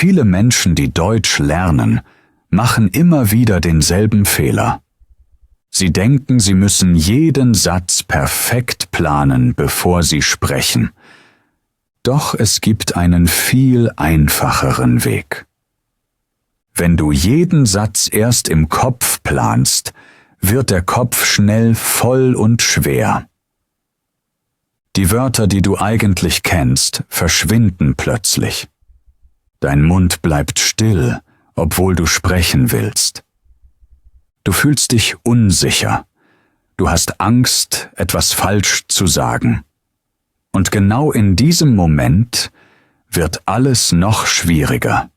Viele Menschen, die Deutsch lernen, machen immer wieder denselben Fehler. Sie denken, sie müssen jeden Satz perfekt planen, bevor sie sprechen. Doch es gibt einen viel einfacheren Weg. Wenn du jeden Satz erst im Kopf planst, wird der Kopf schnell voll und schwer. Die Wörter, die du eigentlich kennst, verschwinden plötzlich. Dein Mund bleibt still, obwohl du sprechen willst. Du fühlst dich unsicher. Du hast Angst, etwas falsch zu sagen. Und genau in diesem Moment wird alles noch schwieriger.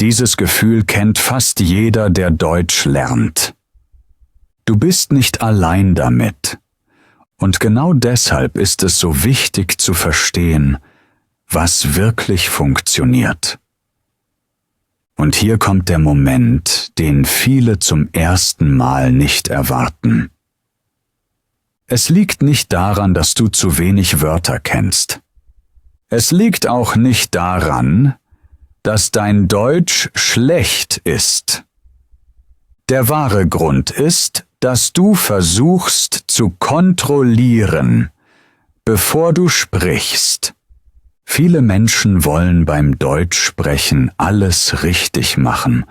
Dieses Gefühl kennt fast jeder, der Deutsch lernt. Du bist nicht allein damit. Und genau deshalb ist es so wichtig zu verstehen, was wirklich funktioniert. Und hier kommt der Moment, den viele zum ersten Mal nicht erwarten. Es liegt nicht daran, dass du zu wenig Wörter kennst. Es liegt auch nicht daran, dass dein Deutsch schlecht ist. Der wahre Grund ist, dass du versuchst zu kontrollieren, bevor du sprichst. Viele Menschen wollen beim Deutschsprechen alles richtig machen,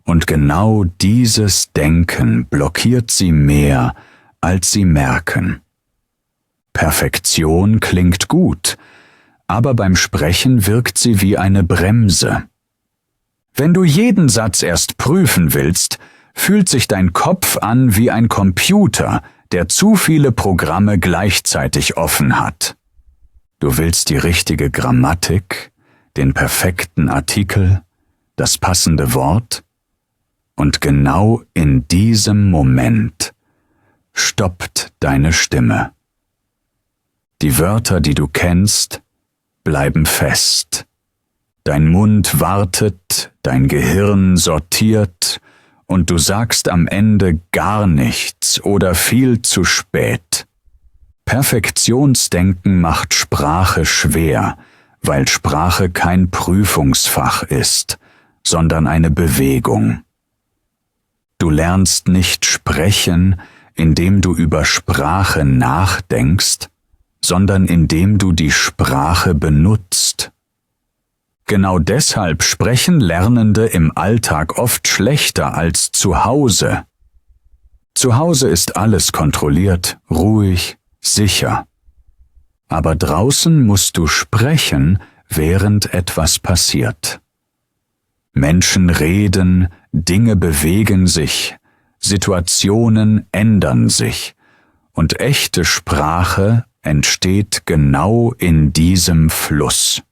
und genau dieses Denken blockiert sie mehr, als sie merken. Perfektion klingt gut, aber beim Sprechen wirkt sie wie eine Bremse. Wenn du jeden Satz erst prüfen willst, fühlt sich dein Kopf an wie ein Computer, der zu viele Programme gleichzeitig offen hat. Du willst die richtige Grammatik, den perfekten Artikel, das passende Wort, und genau in diesem Moment stoppt deine Stimme. Die Wörter, die du kennst, bleiben fest. Dein Mund wartet, dein Gehirn sortiert, und du sagst am Ende gar nichts oder viel zu spät. Perfektionsdenken macht Sprache schwer, weil Sprache kein Prüfungsfach ist, sondern eine Bewegung. Du lernst nicht sprechen, indem du über Sprache nachdenkst, sondern indem du die Sprache benutzt. Genau deshalb sprechen Lernende im Alltag oft schlechter als zu Hause. Zu Hause ist alles kontrolliert, ruhig, sicher. Aber draußen musst du sprechen, während etwas passiert. Menschen reden, Dinge bewegen sich, Situationen ändern sich, und echte Sprache entsteht genau in diesem Fluss.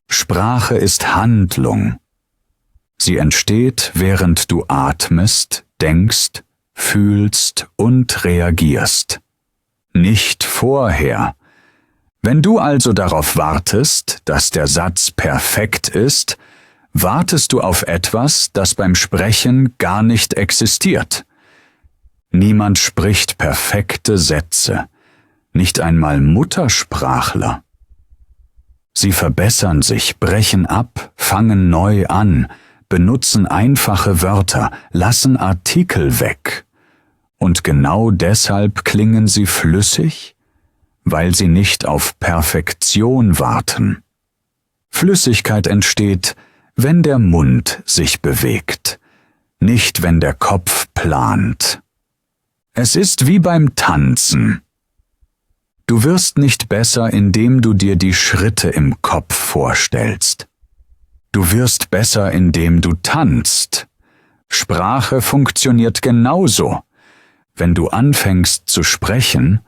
Sprache ist Handlung. Sie entsteht, während du atmest, denkst, fühlst und reagierst. Nicht vorher. Wenn du also darauf wartest, dass der Satz perfekt ist, wartest du auf etwas, das beim Sprechen gar nicht existiert. Niemand spricht perfekte Sätze, nicht einmal Muttersprachler. Sie verbessern sich, brechen ab, fangen neu an, benutzen einfache Wörter, lassen Artikel weg. Und genau deshalb klingen sie flüssig, weil sie nicht auf Perfektion warten. Flüssigkeit entsteht, wenn der Mund sich bewegt, nicht wenn der Kopf plant. Es ist wie beim Tanzen. Du wirst nicht besser, indem du dir die Schritte im Kopf vorstellst. Du wirst besser, indem du tanzt. Sprache funktioniert genauso. Wenn du anfängst zu sprechen,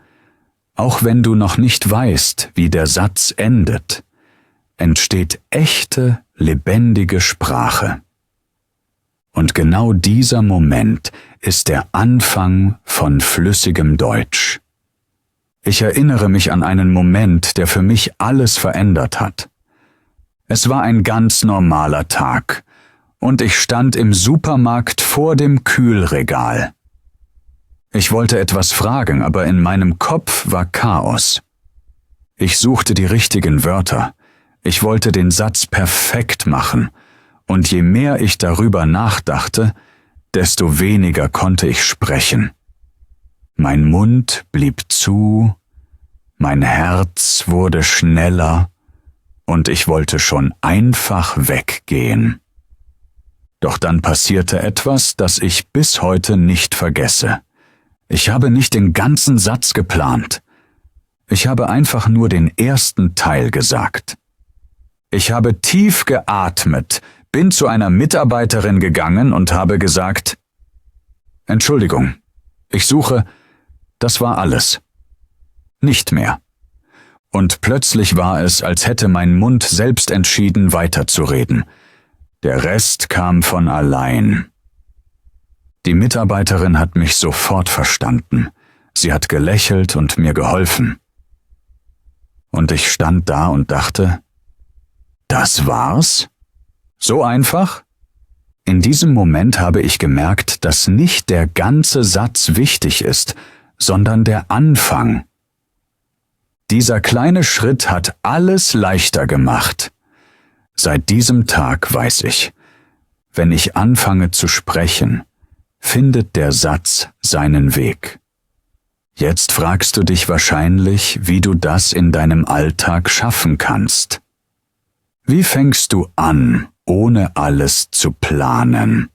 auch wenn du noch nicht weißt, wie der Satz endet, entsteht echte, lebendige Sprache. Und genau dieser Moment ist der Anfang von flüssigem Deutsch. Ich erinnere mich an einen Moment, der für mich alles verändert hat. Es war ein ganz normaler Tag, und ich stand im Supermarkt vor dem Kühlregal. Ich wollte etwas fragen, aber in meinem Kopf war Chaos. Ich suchte die richtigen Wörter. Ich wollte den Satz perfekt machen, und je mehr ich darüber nachdachte, desto weniger konnte ich sprechen. Mein Mund blieb zu, mein Herz wurde schneller, und ich wollte schon einfach weggehen. Doch dann passierte etwas, das ich bis heute nicht vergesse. Ich habe nicht den ganzen Satz geplant. Ich habe einfach nur den ersten Teil gesagt. Ich habe tief geatmet, bin zu einer Mitarbeiterin gegangen und habe gesagt: Entschuldigung, ich suche, das war alles. Nicht mehr. Und plötzlich war es, als hätte mein Mund selbst entschieden, weiterzureden. Der Rest kam von allein. Die Mitarbeiterin hat mich sofort verstanden. Sie hat gelächelt und mir geholfen. Und ich stand da und dachte: Das war's? So einfach? In diesem Moment habe ich gemerkt, dass nicht der ganze Satz wichtig ist, sondern der Anfang. Dieser kleine Schritt hat alles leichter gemacht. Seit diesem Tag weiß ich, wenn ich anfange zu sprechen, findet der Satz seinen Weg. Jetzt fragst du dich wahrscheinlich, wie du das in deinem Alltag schaffen kannst. Wie fängst du an, ohne alles zu planen?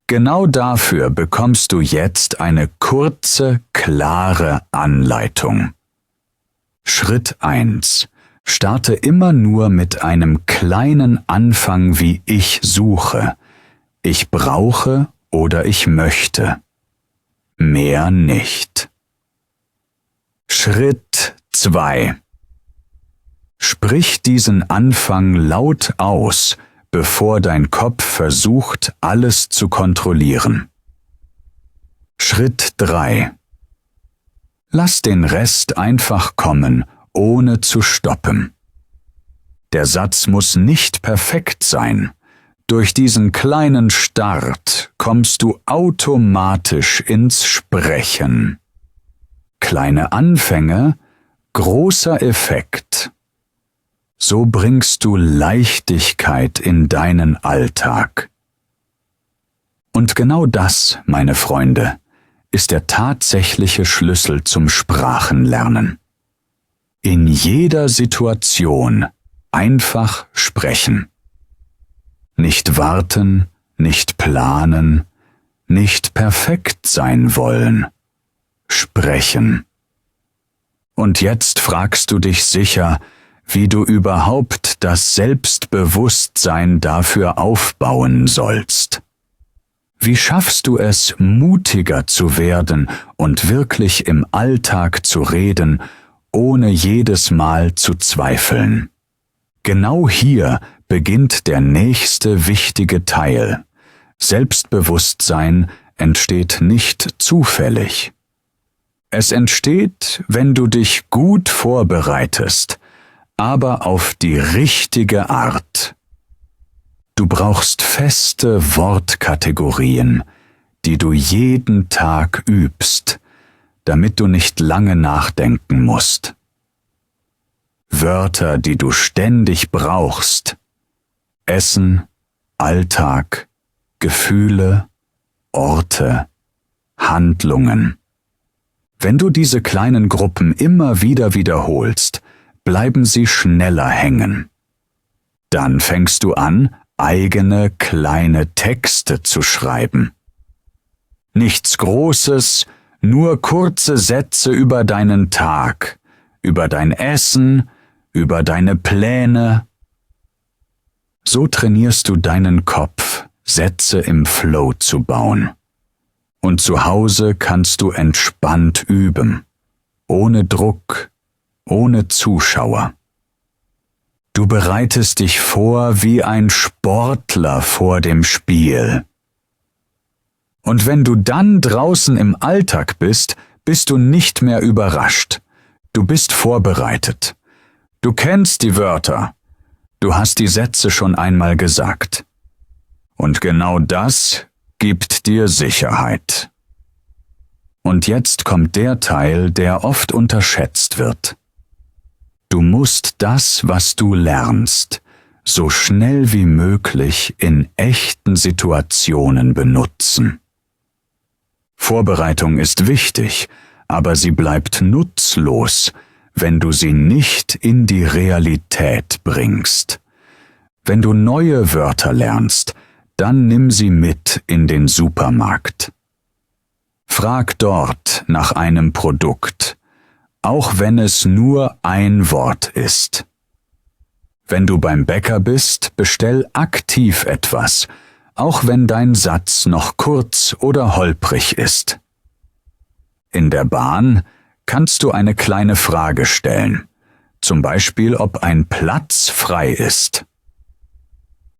Genau dafür bekommst du jetzt eine kurze, klare Anleitung. Schritt 1. Starte immer nur mit einem kleinen Anfang wie ich suche. Ich brauche oder ich möchte. Mehr nicht. Schritt 2. Sprich diesen Anfang laut aus, bevor dein Kopf versucht, alles zu kontrollieren. Schritt 3. Lass den Rest einfach kommen, ohne zu stoppen. Der Satz muss nicht perfekt sein. Durch diesen kleinen Start kommst du automatisch ins Sprechen. Kleine Anfänge, großer Effekt. So bringst du Leichtigkeit in deinen Alltag. Und genau das, meine Freunde, ist der tatsächliche Schlüssel zum Sprachenlernen. In jeder Situation einfach sprechen. Nicht warten, nicht planen, nicht perfekt sein wollen. Sprechen. Und jetzt fragst du dich sicher, wie du überhaupt das Selbstbewusstsein dafür aufbauen sollst. Wie schaffst du es, mutiger zu werden und wirklich im Alltag zu reden, ohne jedes Mal zu zweifeln? Genau hier beginnt der nächste wichtige Teil. Selbstbewusstsein entsteht nicht zufällig. Es entsteht, wenn du dich gut vorbereitest, aber auf die richtige Art. Du brauchst feste Wortkategorien, die du jeden Tag übst, damit du nicht lange nachdenken musst. Wörter, die du ständig brauchst. Essen, Alltag, Gefühle, Orte, Handlungen. Wenn du diese kleinen Gruppen immer wieder wiederholst, bleiben sie schneller hängen. Dann fängst du an, eigene kleine Texte zu schreiben. Nichts Großes, nur kurze Sätze über deinen Tag, über dein Essen, über deine Pläne. So trainierst du deinen Kopf, Sätze im Flow zu bauen. Und zu Hause kannst du entspannt üben, ohne Druck, ohne Zuschauer. Du bereitest dich vor wie ein Sportler vor dem Spiel. Und wenn du dann draußen im Alltag bist, bist du nicht mehr überrascht. Du bist vorbereitet. Du kennst die Wörter. Du hast die Sätze schon einmal gesagt. Und genau das gibt dir Sicherheit. Und jetzt kommt der Teil, der oft unterschätzt wird. Du musst das, was du lernst, so schnell wie möglich in echten Situationen benutzen. Vorbereitung ist wichtig, aber sie bleibt nutzlos, wenn du sie nicht in die Realität bringst. Wenn du neue Wörter lernst, dann nimm sie mit in den Supermarkt. Frag dort nach einem Produkt, auch wenn es nur ein Wort ist. Wenn du beim Bäcker bist, bestell aktiv etwas, auch wenn dein Satz noch kurz oder holprig ist. In der Bahn kannst du eine kleine Frage stellen, zum Beispiel ob ein Platz frei ist.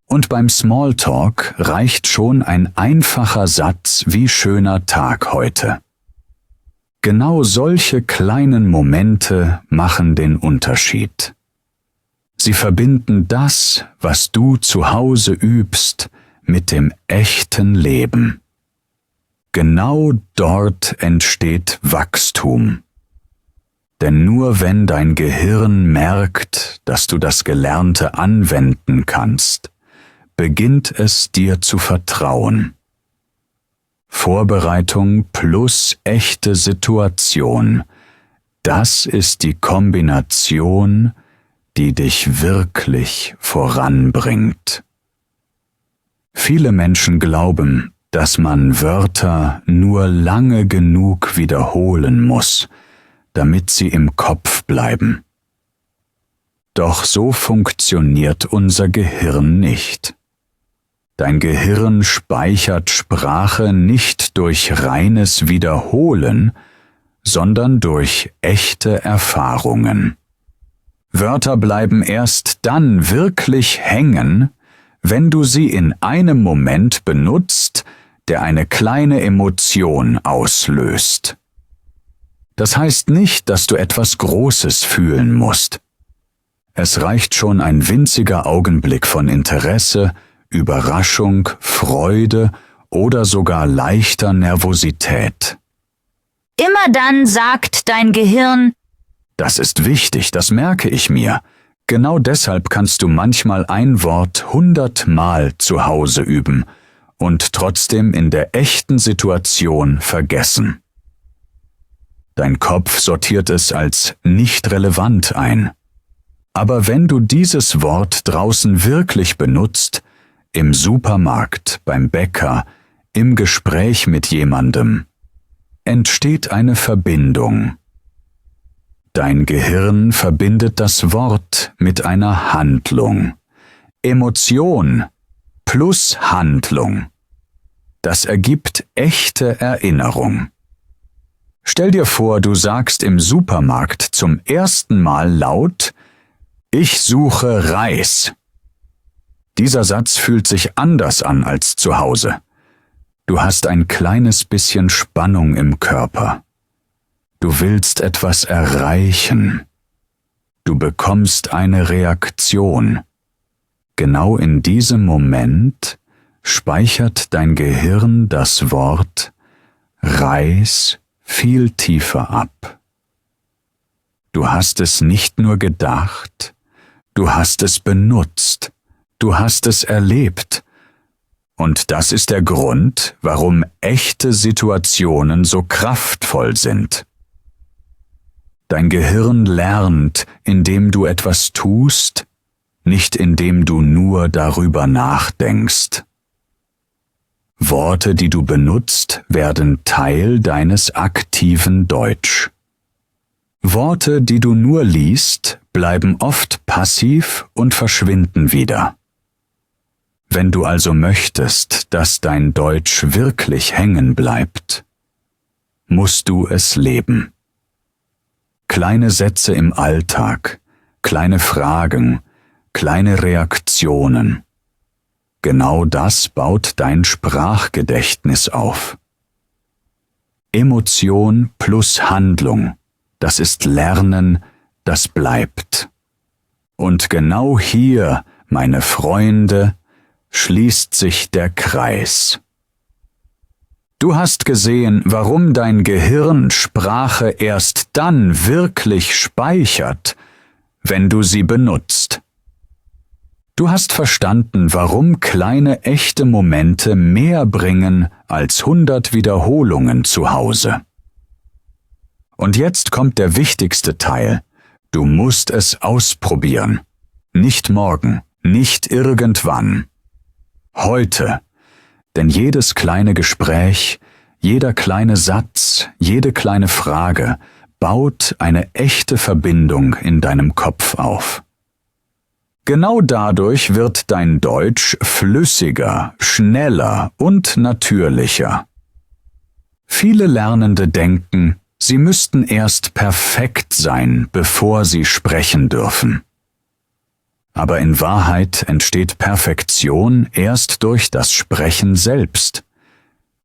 Und beim Smalltalk reicht schon ein einfacher Satz wie schöner Tag heute. Genau solche kleinen Momente machen den Unterschied. Sie verbinden das, was du zu Hause übst, mit dem echten Leben. Genau dort entsteht Wachstum. Denn nur wenn dein Gehirn merkt, dass du das Gelernte anwenden kannst, beginnt es dir zu vertrauen. Vorbereitung plus echte Situation, das ist die Kombination, die dich wirklich voranbringt. Viele Menschen glauben, dass man Wörter nur lange genug wiederholen muss, damit sie im Kopf bleiben. Doch so funktioniert unser Gehirn nicht. Dein Gehirn speichert Sprache nicht durch reines Wiederholen, sondern durch echte Erfahrungen. Wörter bleiben erst dann wirklich hängen, wenn du sie in einem Moment benutzt, der eine kleine Emotion auslöst. Das heißt nicht, dass du etwas Großes fühlen musst. Es reicht schon ein winziger Augenblick von Interesse, Überraschung, Freude oder sogar leichter Nervosität. Immer dann sagt dein Gehirn: Das ist wichtig, das merke ich mir. Genau deshalb kannst du manchmal ein Wort 100-mal zu Hause üben und trotzdem in der echten Situation vergessen. Dein Kopf sortiert es als nicht relevant ein. Aber wenn du dieses Wort draußen wirklich benutzt, im Supermarkt, beim Bäcker, im Gespräch mit jemandem, entsteht eine Verbindung. Dein Gehirn verbindet das Wort mit einer Handlung. Emotion plus Handlung. Das ergibt echte Erinnerung. Stell dir vor, du sagst im Supermarkt zum ersten Mal laut: Ich suche Reis. Dieser Satz fühlt sich anders an als zu Hause. Du hast ein kleines bisschen Spannung im Körper. Du willst etwas erreichen. Du bekommst eine Reaktion. Genau in diesem Moment speichert dein Gehirn das Wort Reis viel tiefer ab. Du hast es nicht nur gedacht, du hast es benutzt, du hast es erlebt. Und das ist der Grund, warum echte Situationen so kraftvoll sind. Dein Gehirn lernt, indem du etwas tust, nicht indem du nur darüber nachdenkst. Worte, die du benutzt, werden Teil deines aktiven Deutsch. Worte, die du nur liest, bleiben oft passiv und verschwinden wieder. Wenn du also möchtest, dass dein Deutsch wirklich hängen bleibt, musst du es leben. Kleine Sätze im Alltag, kleine Fragen, kleine Reaktionen. Genau das baut dein Sprachgedächtnis auf. Emotion plus Handlung, das ist Lernen, das bleibt. Und genau hier, meine Freunde, schließt sich der Kreis. Du hast gesehen, warum dein Gehirn Sprache erst dann wirklich speichert, wenn du sie benutzt. Du hast verstanden, warum kleine echte Momente mehr bringen als 100 Wiederholungen zu Hause. Und jetzt kommt der wichtigste Teil. Du musst es ausprobieren. Nicht morgen, nicht irgendwann. Heute. Denn jedes kleine Gespräch, jeder kleine Satz, jede kleine Frage baut eine echte Verbindung in deinem Kopf auf. Genau dadurch wird dein Deutsch flüssiger, schneller und natürlicher. Viele Lernende denken, sie müssten erst perfekt sein, bevor sie sprechen dürfen. Aber in Wahrheit entsteht Perfektion erst durch das Sprechen selbst.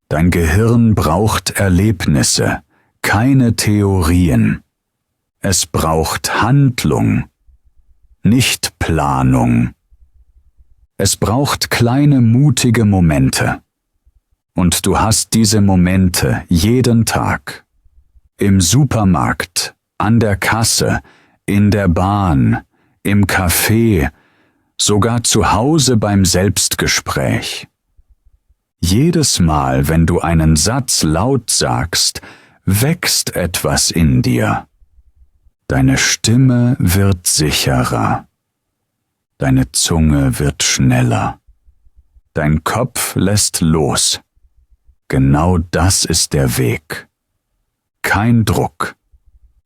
Dein Gehirn braucht Erlebnisse, keine Theorien. Es braucht Handlung, nicht Planung. Es braucht kleine, mutige Momente. Und du hast diese Momente jeden Tag. Im Supermarkt, an der Kasse, in der Bahn, im Café, sogar zu Hause beim Selbstgespräch. Jedes Mal, wenn du einen Satz laut sagst, wächst etwas in dir. Deine Stimme wird sicherer. Deine Zunge wird schneller. Dein Kopf lässt los. Genau das ist der Weg. Kein Druck,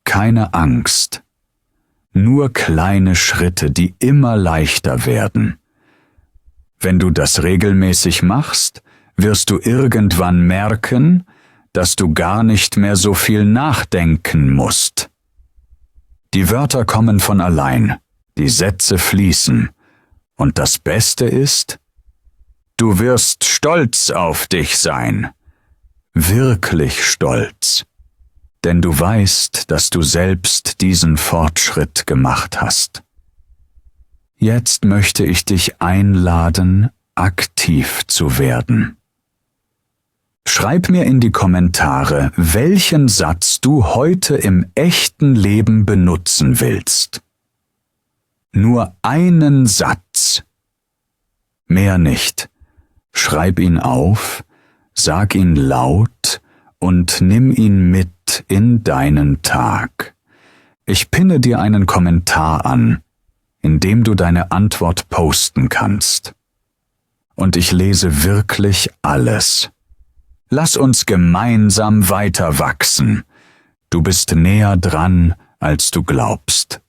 keine Angst. Nur kleine Schritte, die immer leichter werden. Wenn du das regelmäßig machst, wirst du irgendwann merken, dass du gar nicht mehr so viel nachdenken musst. Die Wörter kommen von allein, die Sätze fließen. Und das Beste ist, du wirst stolz auf dich sein. Wirklich stolz. Denn du weißt, dass du selbst diesen Fortschritt gemacht hast. Jetzt möchte ich dich einladen, aktiv zu werden. Schreib mir in die Kommentare, welchen Satz du heute im echten Leben benutzen willst. Nur einen Satz. Mehr nicht. Schreib ihn auf, sag ihn laut und nimm ihn mit in deinen Tag. Ich pinne dir einen Kommentar an, in dem du deine Antwort posten kannst. Und ich lese wirklich alles. Lass uns gemeinsam weiter wachsen. Du bist näher dran, als du glaubst.